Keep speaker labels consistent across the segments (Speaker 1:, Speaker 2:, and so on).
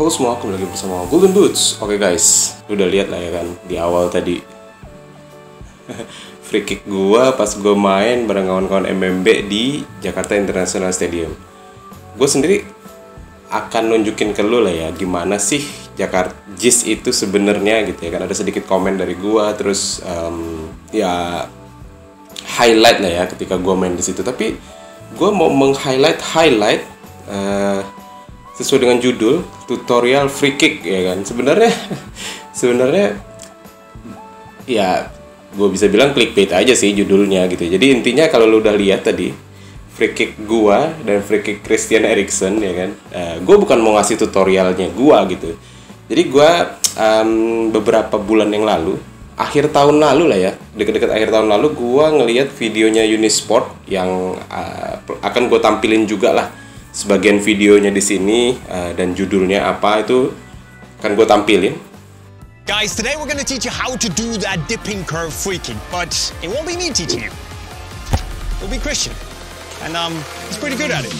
Speaker 1: Halo semua, kembali lagi bersama Golden Boots. Oke guys, udah lihat lah ya kan di awal tadi free kick gua pas gua main bareng kawan-kawan MMB di Jakarta International Stadium. Gue sendiri akan nunjukin ke lu lah ya gimana sih Jakarta JIS itu sebenarnya gitu ya kan. Ada sedikit komen dari gua, terus ya highlight lah ya ketika gua main di situ. Tapi gua mau meng-highlight sesuai dengan judul tutorial free kick ya kan. Sebenarnya ya gue bisa bilang clickbait aja sih judulnya gitu. Jadi intinya kalau lu udah lihat tadi free kick gua dan free kick Christian Eriksen ya kan, gue bukan mau ngasih tutorialnya gua gitu. Jadi gua beberapa bulan yang lalu, akhir tahun lalu lah ya, deket-deket akhir tahun lalu, gua ngelihat videonya Unisport yang akan gue tampilin juga lah sebagian videonya di sini, dan judulnya apa itu akan gue tampilin.
Speaker 2: Guys, today we're gonna teach you how to do that dipping curve free kick, but it won't be me teaching you. It'll be Christian, and he's pretty good at it.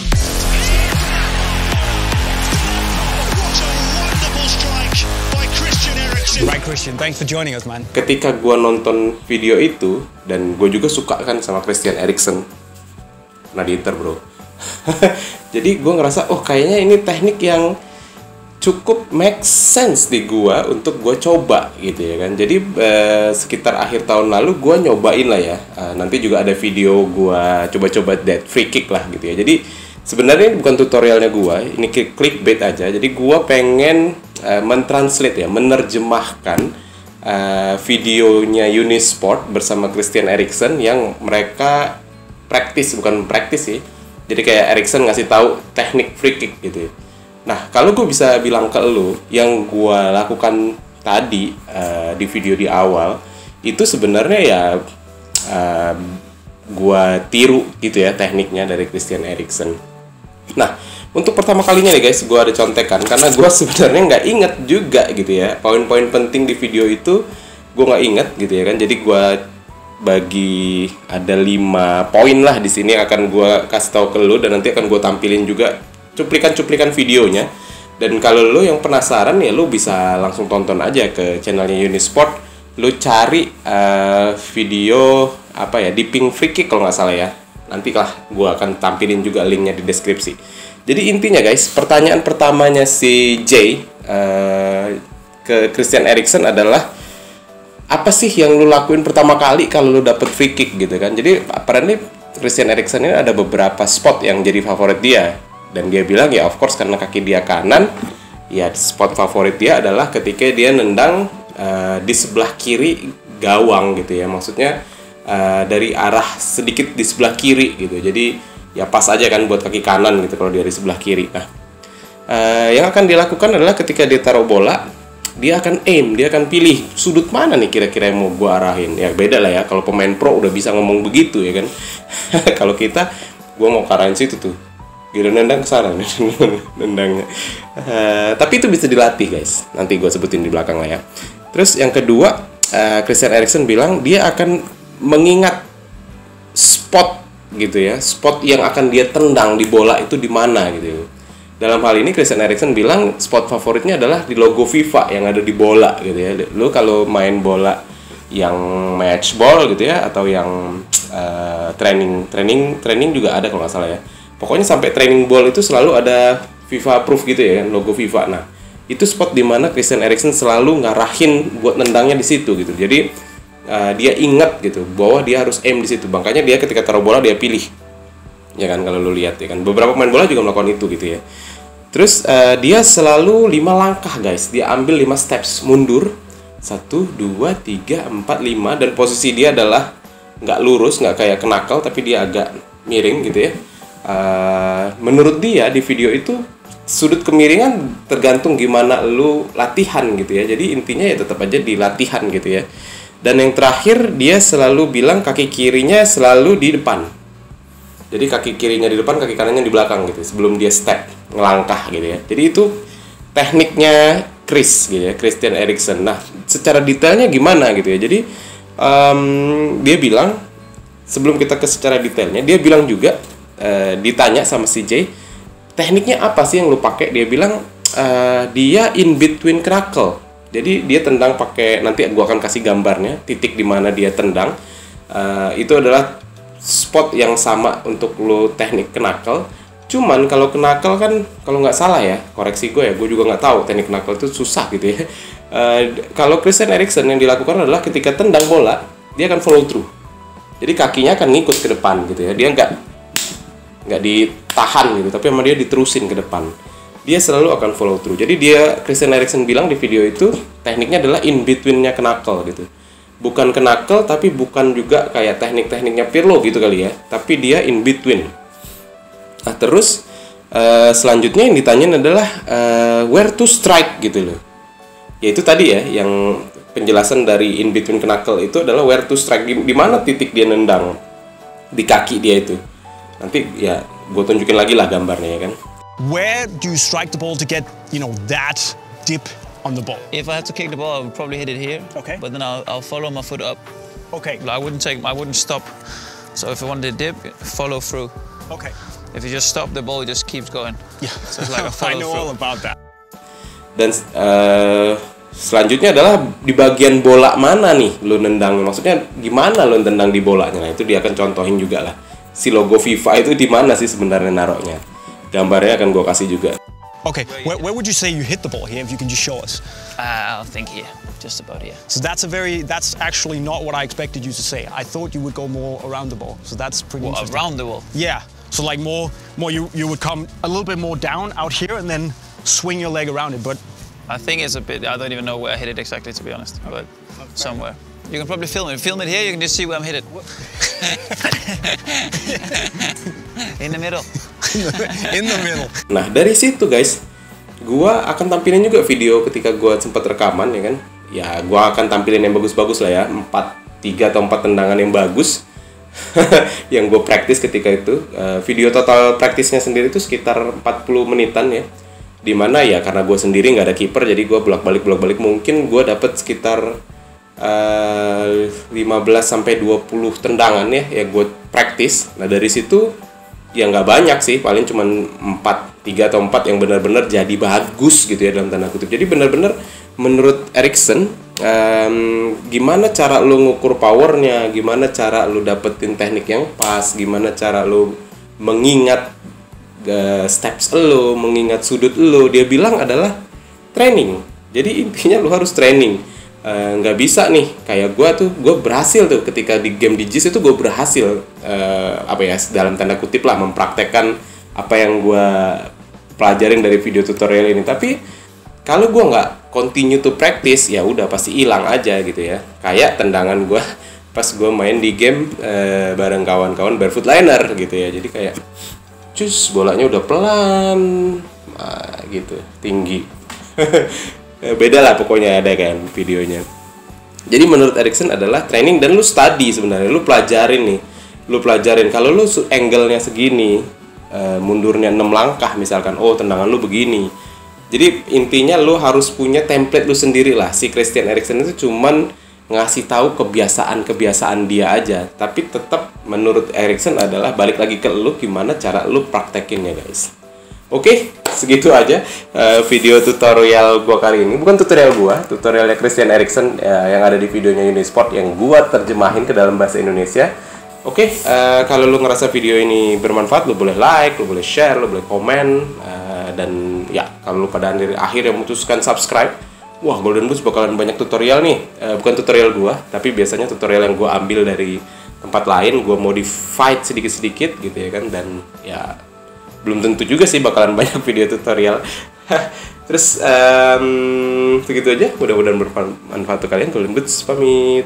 Speaker 3: What a wonderful strike by Christian Eriksen.
Speaker 2: Right, Christian, thanks for joining us, man.
Speaker 1: Ketika gue nonton video itu, dan gue juga suka kan sama Christian Eriksen, nah di Inter bro. Jadi gue ngerasa, oh kayaknya ini teknik yang cukup make sense di gue untuk gue coba gitu ya kan. Jadi sekitar akhir tahun lalu gue nyobain lah ya. Nanti juga ada video gue coba-coba that free kick lah gitu ya. Jadi sebenarnya ini bukan tutorialnya gue, ini clickbait aja. Jadi gue pengen mentranslate ya, menerjemahkan videonya Unisport bersama Christian Eriksen yang mereka bukan praktis sih. Jadi kayak Eriksen ngasih tahu teknik free kick gitu ya. Nah, kalau gue bisa bilang ke lu, yang gue lakukan tadi di video di awal, itu sebenarnya ya gue tiru gitu ya tekniknya dari Christian Eriksen. Nah, untuk pertama kalinya nih guys, gue ada contekan, karena gue sebenarnya nggak inget juga gitu ya. Poin-poin penting di video itu gue nggak inget gitu ya kan. Jadi gue bagi ada 5 poin lah di sini yang akan gue kasih tahu ke lu, dan nanti akan gue tampilin juga cuplikan-cuplikan videonya. Dan kalau lu yang penasaran ya lu bisa langsung tonton aja ke channelnya Unisport. Lu cari video apa ya, dipping free kick kalau nggak salah ya. Nanti lah gue akan tampilin juga linknya di deskripsi. Jadi intinya guys, pertanyaan pertamanya si Jay ke Christian Eriksen adalah, apa sih yang lu lakuin pertama kali kalau lu dapet free kick gitu kan. Jadi apparently Christian Eriksen ini ada beberapa spot yang jadi favorit dia, dan dia bilang ya of course karena kaki dia kanan, ya spot favorit dia adalah ketika dia nendang di sebelah kiri gawang gitu ya. Maksudnya dari arah sedikit di sebelah kiri gitu. Jadi ya pas aja kan buat kaki kanan gitu kalau dia di sebelah kiri. Nah, yang akan dilakukan adalah ketika dia taruh bola, dia akan aim, dia akan pilih sudut mana nih kira-kira yang mau gua arahin. Ya beda lah ya, kalau pemain pro udah bisa ngomong begitu ya kan. Kalau kita, gua mau arahin situ tuh, gitu nendang ke sana nendangnya. Tapi itu bisa dilatih guys, nanti gua sebutin di belakang lah ya. Terus yang kedua, Christian Eriksen bilang dia akan mengingat spot gitu ya, spot yang akan dia tendang di bola itu di mana gitu. Dalam hal ini Christian Eriksen bilang spot favoritnya adalah di logo FIFA yang ada di bola gitu ya. Lu kalau main bola yang match ball gitu ya, atau yang training juga ada kalau nggak salah ya. Pokoknya sampai training ball itu selalu ada FIFA proof gitu ya, logo FIFA. Nah, itu spot di mana Christian Eriksen selalu ngarahin buat nendangnya di situ gitu. Jadi dia ingat gitu bahwa dia harus aim di situ. Makanya dia ketika taruh bola dia pilih. Ya kan, kalau lu lihat ya kan, beberapa pemain bola juga melakukan itu gitu ya. Terus dia selalu 5 langkah guys, dia ambil 5 steps mundur, 1, 2, 3, 4, 5, dan posisi dia adalah nggak lurus, nggak kayak knuckle, tapi dia agak miring gitu ya. Menurut dia di video itu sudut kemiringan tergantung gimana lu latihan gitu ya. Jadi intinya ya tetap aja di latihan gitu ya. Dan yang terakhir dia selalu bilang kaki kirinya selalu di depan. Jadi kaki kirinya di depan, kaki kanannya di belakang gitu, sebelum dia step, ngelangkah gitu ya. Jadi itu tekniknya Chris gitu ya, Christian Eriksen. Nah, secara detailnya gimana gitu ya. Jadi dia bilang, sebelum kita ke secara detailnya, dia bilang juga, ditanya sama si Jay, tekniknya apa sih yang lu pakai? Dia bilang dia in between knuckle. Jadi dia tendang pakai, nanti gua akan kasih gambarnya, titik di mana dia tendang. Itu adalah spot yang sama untuk lo teknik knuckle. Cuman kalau knuckle kan, kalau nggak salah ya, koreksi gue ya, gue juga nggak tahu teknik knuckle itu susah gitu ya. Kalau Christian Eriksen yang dilakukan adalah ketika tendang bola, dia akan follow through. Jadi kakinya akan ngikut ke depan gitu ya. Dia nggak ditahan gitu, tapi sama dia diterusin ke depan. Dia selalu akan follow through. Jadi Christian Eriksen bilang di video itu tekniknya adalah in between-nya knuckle gitu. Bukan knuckle, tapi bukan juga kayak tekniknya Pirlo gitu kali ya. Tapi dia in between. Nah terus selanjutnya yang ditanyain adalah where to strike gitu loh. Yaitu tadi ya, yang penjelasan dari in between knuckle itu adalah where to strike. Di mana titik dia nendang di kaki dia itu. Nanti ya gue tunjukin lagi lah gambarnya ya kan.
Speaker 2: Where do you strike the ball to get, that dip on the ball?
Speaker 4: If I had to kick the ball, I would probably hit it here.
Speaker 2: Okay.
Speaker 4: But then I'll follow my foot up.
Speaker 2: Okay.
Speaker 4: I wouldn't stop. So if I wanted to dip, follow through.
Speaker 2: Okay.
Speaker 4: If you just stop, the ball just keeps going.
Speaker 2: Yeah.
Speaker 4: So it's like a follow
Speaker 2: I know
Speaker 4: through.
Speaker 2: all about that.
Speaker 1: Dan selanjutnya adalah di bagian bola mana nih lo nendang. Maksudnya gimana lo nendang di bolanya. Nah itu dia akan contohin juga lah. Si logo FIFA itu di mana sih sebenarnya naroknya. Gambarnya akan gue kasih juga.
Speaker 2: Okay, where would you say you hit the ball here, if you can just show us?
Speaker 4: I'll think here, just about here.
Speaker 2: So that's actually not what I expected you to say. I thought you would go more around the ball. So that's pretty interesting.
Speaker 4: Around the ball?
Speaker 2: Yeah. So like more you would come a little bit more down out here and then swing your leg around it. But
Speaker 4: I think it's a bit, I don't even know where I hit it exactly, to be honest, but somewhere. You can probably film it. Film it here, you can just see where I'm hit it. In the middle.
Speaker 2: In the middle.
Speaker 1: Nah dari situ guys, gua akan tampilin juga video ketika gua sempat rekaman ya kan. Ya gua akan tampilin yang bagus-bagus lah ya, 3 atau 4 tendangan yang bagus yang gue praktis ketika itu. Video total praktisnya sendiri itu sekitar 40 menitan ya. Dimana ya karena gue sendiri nggak ada kiper, jadi gue bolak-balik mungkin gue dapet sekitar 15 sampai 20 tendangan ya gue praktis. Nah dari situ ya nggak banyak sih, paling cuma 3 atau 4 yang benar-benar jadi bagus gitu ya dalam tanda kutip. Jadi benar-benar menurut Eriksen, gimana cara lu ngukur powernya, gimana cara lu dapetin teknik yang pas, gimana cara lu mengingat steps lu, mengingat sudut lu, dia bilang adalah training. Jadi intinya lu harus training. Nggak bisa nih kayak gue berhasil tuh ketika di game di JIS itu gue berhasil dalam tanda kutip lah mempraktekkan apa yang gue pelajarin dari video tutorial ini. Tapi kalau gue nggak continue to practice ya udah pasti hilang aja gitu ya. Kayak tendangan gue pas gue main di game bareng kawan-kawan barefoot liner gitu ya. Jadi kayak bolanya udah pelan gitu, tinggi. Beda lah pokoknya ada kan videonya. Jadi menurut Eriksen adalah training dan lu study sebenarnya, lu pelajarin kalau lu angle-nya segini, mundurnya 6 langkah misalkan, oh tendangan lu begini. Jadi intinya lu harus punya template lu sendiri lah. Si Christian Eriksen itu cuman ngasih tahu kebiasaan dia aja, tapi tetap menurut Eriksen adalah balik lagi ke lu gimana cara lu praktekinnya guys. Oke, segitu aja video tutorial gua kali ini. Bukan tutorial gua, tutorialnya Christian Eriksen yang ada di videonya Unisport yang gua terjemahin ke dalam bahasa Indonesia. Oke, kalau lu ngerasa video ini bermanfaat, lu boleh like, lu boleh share, lu boleh komen, dan ya kalau lu pada akhirnya memutuskan subscribe, wah Golden Boots bakalan banyak tutorial nih. Bukan tutorial gua, tapi biasanya tutorial yang gua ambil dari tempat lain, gua modified sedikit-sedikit gitu ya kan, dan ya belum tentu juga sih bakalan banyak video tutorial. Terus segitu aja, mudah-mudahan bermanfaat untuk kalian. Golden Boots pamit.